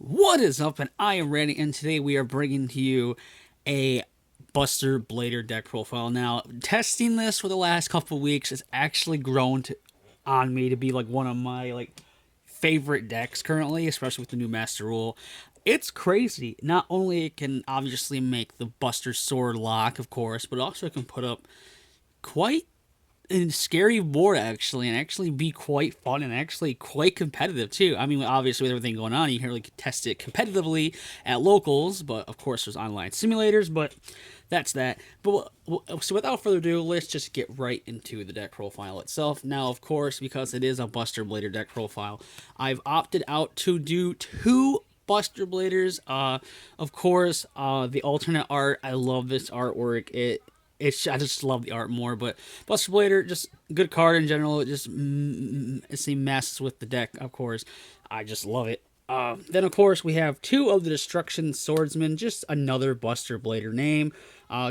What is up? And I am Randy, and today we are bringing to you a Buster Blader deck profile. Now, testing this for the last couple weeks has actually on me to be like one of my favorite decks currently, especially with the new Master Rule. It's crazy. Not only it can obviously make the Buster Sword lock, of course, but also it can put up quite a scary board actually, and actually be quite fun and actually quite competitive too. I mean, obviously with everything going on, you can really test it competitively at locals, but of course there's online simulators. But that's that. But so without further ado, let's just get right into the deck profile itself. Now, of course, because it is a Buster Blader deck profile, I've opted out to do two Buster Bladers. Of course, the alternate art. I love this artwork. I just love the art more, but Buster Blader, just good card in general. It just it messes with the deck, of course. I just love it. Then, of course, we have two of the Destruction Swordsmen, just another Buster Blader name,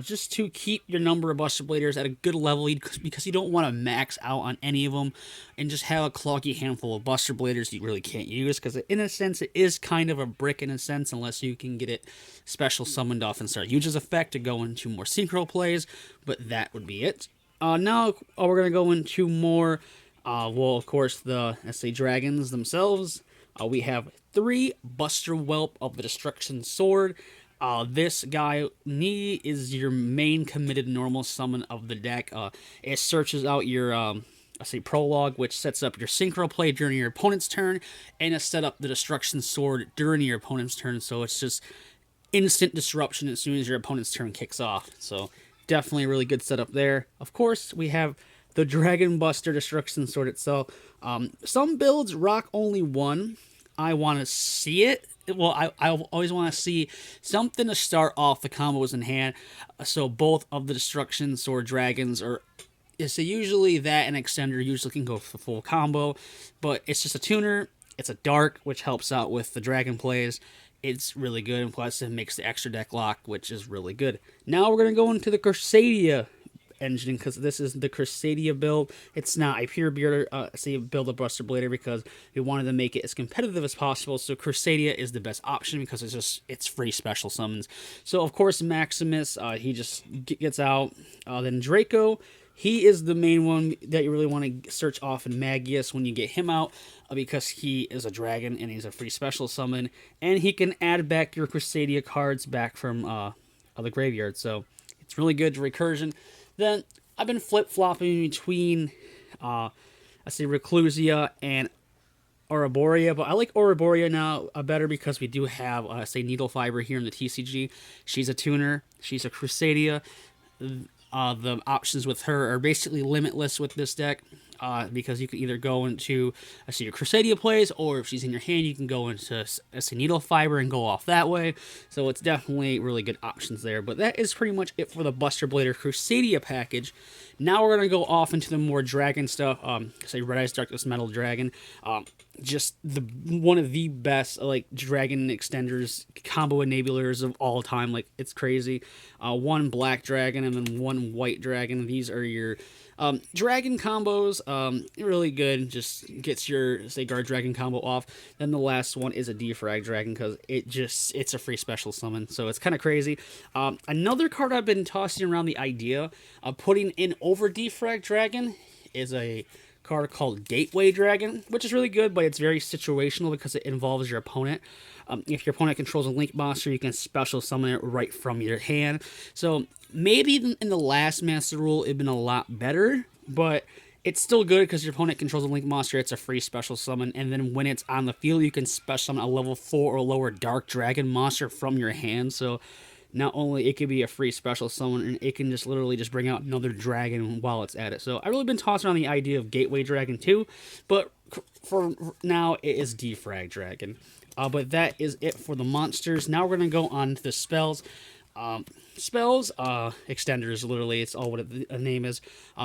just to keep your number of Buster Bladers at a good level, because you don't want to max out on any of them and just have a cloggy handful of Buster Bladers you really can't use, because in a sense, it is kind of a brick in a sense, unless you can get it special summoned off and start Huge's effect to go into more synchro plays, but that would be it. Now, we're going to go into more, well, of course, the SA Dragons themselves. We have three Buster Whelp of the Destruction Sword. This guy is your main committed normal summon of the deck. It searches out your prologue, which sets up your synchro play during your opponent's turn, and it set up the Destruction Sword during your opponent's turn. So it's just instant disruption as soon as your opponent's turn kicks off. So definitely a really good setup there. Of course, we have the Dragon Buster Destruction Sword itself. Some builds rock only one. I want to see it. Well, I always want to see something to start off the combos in hand. So both of the Destruction Sword Dragons are... So usually that and Extender usually can go for the full combo. But it's just a tuner. It's a dark, which helps out with the Dragon plays. It's really good, and plus it makes the extra deck lock, which is really good. Now we're going to go into the Crusadia engine, because this is the Crusadia build. It's not a pure build of Buster Blader, because we wanted to make it as competitive as possible. So Crusadia is the best option because it's free special summons. So of course Maximus, he just gets out. Then Draco, he is the main one that you really want to search off in Magius when you get him out, because he is a dragon and he's a free special summon, and he can add back your Crusadia cards back from the graveyard. So it's really good to recursion. Then I've been flip-flopping between, Reclusia and Ouroborea, but I like Ouroborea now better because we do have, Needle Fiber here in the TCG. She's a tuner. She's a Crusadia. The options with her are basically limitless with this deck, because you can either go into your Crusadia plays, or if she's in your hand, you can go into Needle Fiber and go off that way. So it's definitely really good options there. But that is pretty much it for the Buster Blader Crusadia package. Now we're going to go off into the more dragon stuff. Red Eyes Darkness Metal Dragon. Just one of the best dragon extenders, combo enablers of all time. Like, it's crazy. One black dragon and then one white dragon. These are your dragon combos. Really good. Just gets your guard dragon combo off. Then the last one is a defrag dragon, because it's a free special summon. So it's kind of crazy. Another card I've been tossing around the idea of putting in over defrag dragon is a card called Gateway Dragon, which is really good, but it's very situational because it involves your opponent. If your opponent controls a Link monster, you can special summon it right from your hand. So maybe in the last Master Rule, it'd been a lot better, but it's still good because your opponent controls a Link monster. It's a free special summon, and then when it's on the field, you can special summon a level 4 or lower Dark Dragon monster from your hand. So not only it could be a free special summon, and it can just literally just bring out another dragon while it's at it. So I've really been tossing on the idea of Gateway Dragon too, but for now it is Defrag Dragon. But that is it for the monsters. Now we're going to go on to the spells. Extenders, literally, it's all what the name is.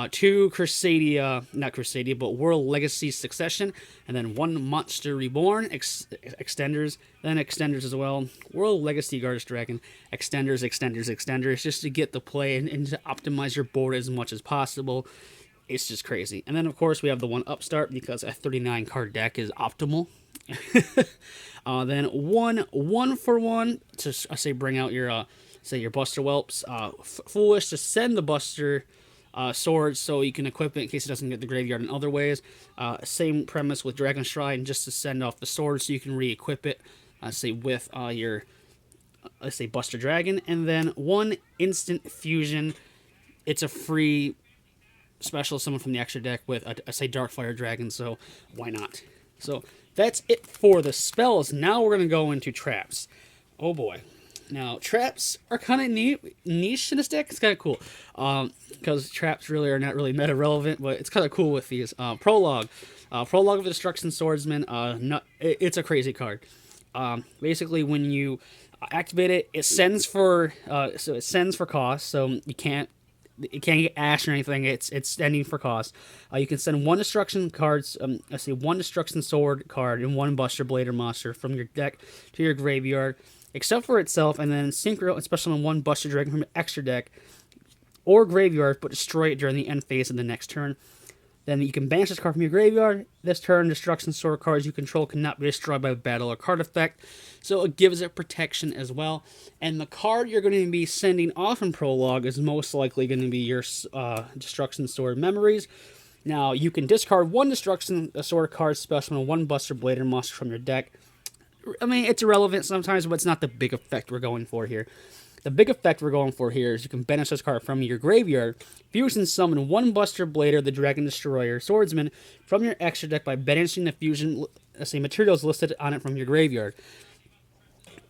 Two not Crusadia, but World Legacy Succession, and then one Monster Reborn, extenders, then extenders as well. World Legacy Gardas Dragon, extenders, just to get the play and to optimize your board as much as possible. It's just crazy. And then, of course, we have the one Upstart because a 39 card deck is optimal. Then one for one to say bring out your say your Buster Whelps. Foolish to send the Buster sword so you can equip it in case it doesn't get the graveyard in other ways. Same premise with Dragon Shrine, just to send off the sword so you can re-equip it. Say with your let's say Buster Dragon, and then one instant fusion. It's a free special summon from the extra deck with a say Darkfire Dragon, so why not? So that's it for the spells. Now we're gonna go into traps. Oh boy. Now traps are kind of niche in this deck. It's kind of cool because traps really are not really meta relevant, but it's kind of cool with these. Prologue of the Destruction Swordsman. It's a crazy card. Basically, when you activate it, it sends for cost, so you can't. It can't get Ash or anything. It's sending for cost. You can send one destruction cards. Let's see, one destruction sword card and one Buster Blader monster from your deck to your graveyard, except for itself, and then synchro and special on one Buster Dragon from your extra deck or graveyard, but destroy it during the end phase of the next turn. Then you can banish this card from your graveyard. This turn, destruction sword cards you control cannot be destroyed by battle or card effect, so it gives it protection as well. And the card you're going to be sending off in Prologue is most likely going to be your destruction sword memories. Now, you can discard one destruction sword card special and one Buster Blader monster from your deck. I mean, it's irrelevant sometimes, but it's not the big effect we're going for here. The big effect we're going for here is you can banish this card from your graveyard, fusion summon one Buster Blader, the Dragon Destroyer Swordsman, from your extra deck by banishing the fusion, materials listed on it from your graveyard.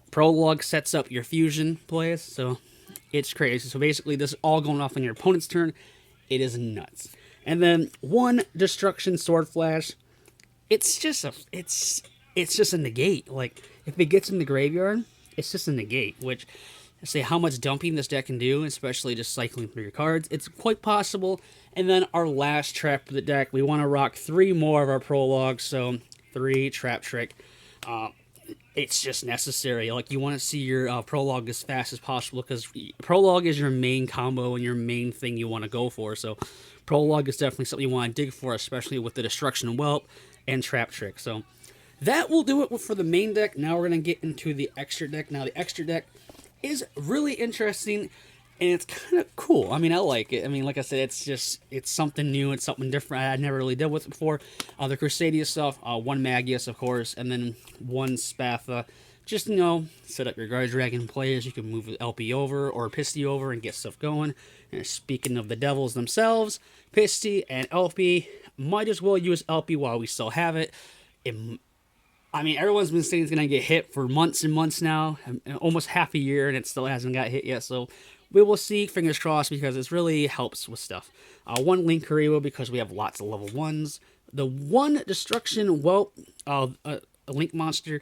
Prologue sets up your fusion plays, so it's crazy. So basically, this is all going off on your opponent's turn. It is nuts. And then one Destruction Sword Flash. It's just a negate. Like if it gets in the graveyard, it's just a negate, which. Say how much dumping this deck can do, especially just cycling through your cards. It's quite possible. And then our last trap for the deck, we want to rock 3 more of our Prologues, so 3 Trap Trick. It's just necessary. Like, you want to see your Prologue as fast as possible, because Prologue is your main combo and your main thing you want to go for. So Prologue is definitely something you want to dig for, especially with the Destruction Whelp and Trap Trick. So that will do it for the main deck. Now we're going to get into the extra deck. Now the extra deck is really interesting, and it's kind of cool. I mean, I like it. I mean, like I said, it's something new. It's something different I never really dealt with it before. The Crusadia stuff, one Magius, of course, and then one Spatha. Just, set up your Guard Dragon players. You can move LP over or Pisty over and get stuff going. And speaking of the devils themselves, Pisty and LP, might as well use LP while we still have it. I mean, everyone's been saying it's going to get hit for months and months now, almost half a year, and it still hasn't got hit yet. So we will see, fingers crossed, because it really helps with stuff. One Link Kariwa, because we have lots of level 1s. The one Destruction Whelp, a Link monster,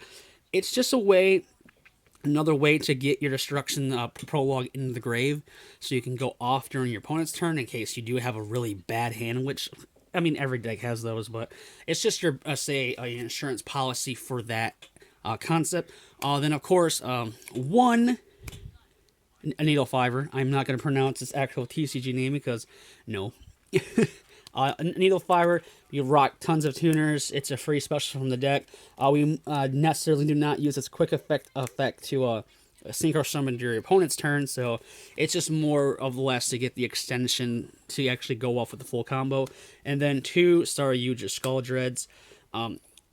it's just another way to get your Destruction Prologue into the grave, so you can go off during your opponent's turn in case you do have a really bad hand, which... I mean, every deck has those, but it's just your, your insurance policy for that concept. Then, of course, one Needle Fiber. I'm not going to pronounce its actual TCG name because, no. Needle Fiber, you rock tons of tuners. It's a free special from the deck. We necessarily do not use its quick effect to synchro summon your opponent's turn, so it's just more of less to get the extension to actually go off with the full combo. And then 2 Staryuja Skull Dreads.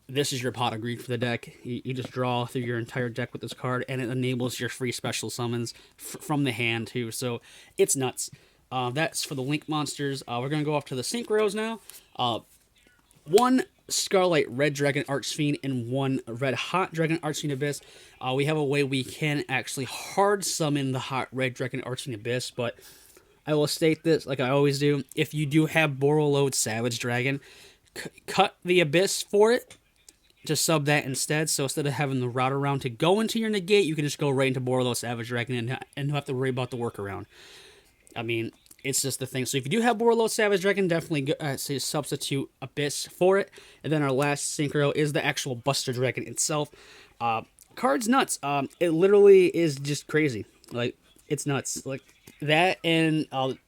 This is your pot of greed for the deck. You just draw through your entire deck with this card, and it enables your free special summons from the hand too, so it's nuts. That's for the Link monsters. We're going to go off to the synchros now. 1 Scarlet Red Dragon Archfiend and 1 Red Hot Dragon Archfiend Abyss. We have a way we can actually hard summon the Hot Red Dragon Archfiend Abyss, but I will state this like I always do. If you do have Borreload Savage Dragon, cut the Abyss for it to sub that instead. So instead of having the route around to go into your negate, you can just go right into Borreload Savage Dragon and not have to worry about the workaround. I mean, it's just the thing. So if you do have Borreload Savage Dragon, definitely say substitute Abyss for it. And then our last synchro is the actual Buster Dragon itself. Card's nuts. It literally is just crazy. Like, it's nuts. Like, that and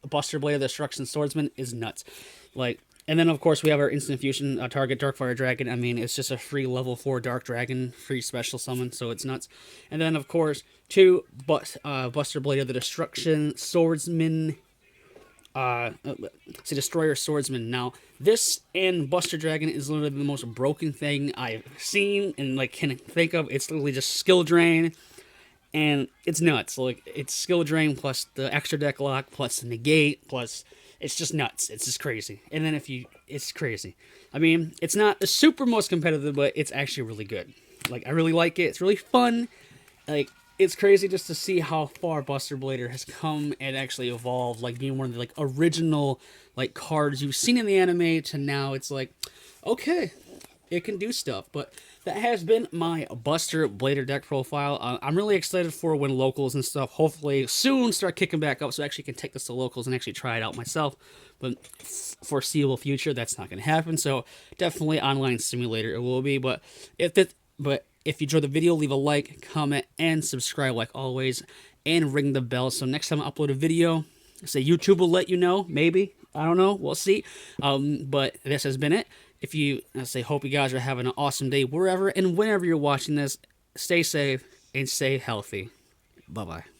Buster Blade of the Destruction Swordsman is nuts. Like, and then of course we have our instant fusion target Darkfire Dragon. I mean, it's just a free level 4 Dark Dragon, free special summon, so it's nuts. And then of course Buster Blade of the Destruction, Swordsman, it's a Destroyer Swordsman. Now, this and Buster Dragon is literally the most broken thing I've seen and like can think of. It's literally just skill drain, and it's nuts. Like, it's skill drain plus the extra deck lock plus the negate plus it's just nuts. It's just crazy. And then it's crazy. I mean, it's not the super most competitive, but it's actually really good. Like, I really like it. It's really fun. Like, it's crazy just to see how far Buster Blader has come and actually evolved, like being one of the like original like cards you've seen in the anime to now it's like, okay, it can do stuff. But that has been my Buster Blader deck profile. I'm really excited for when locals and stuff hopefully soon start kicking back up, so I actually can take this to locals and actually try it out myself. But foreseeable future, that's not going to happen. So definitely online simulator it will be. But if you enjoyed the video, leave a like, comment, and subscribe like always, and ring the bell so next time I upload a video, say YouTube will let you know, maybe. I don't know. We'll see. But this has been it. Hope you guys are having an awesome day wherever and whenever you're watching this. Stay safe and stay healthy. Bye-bye.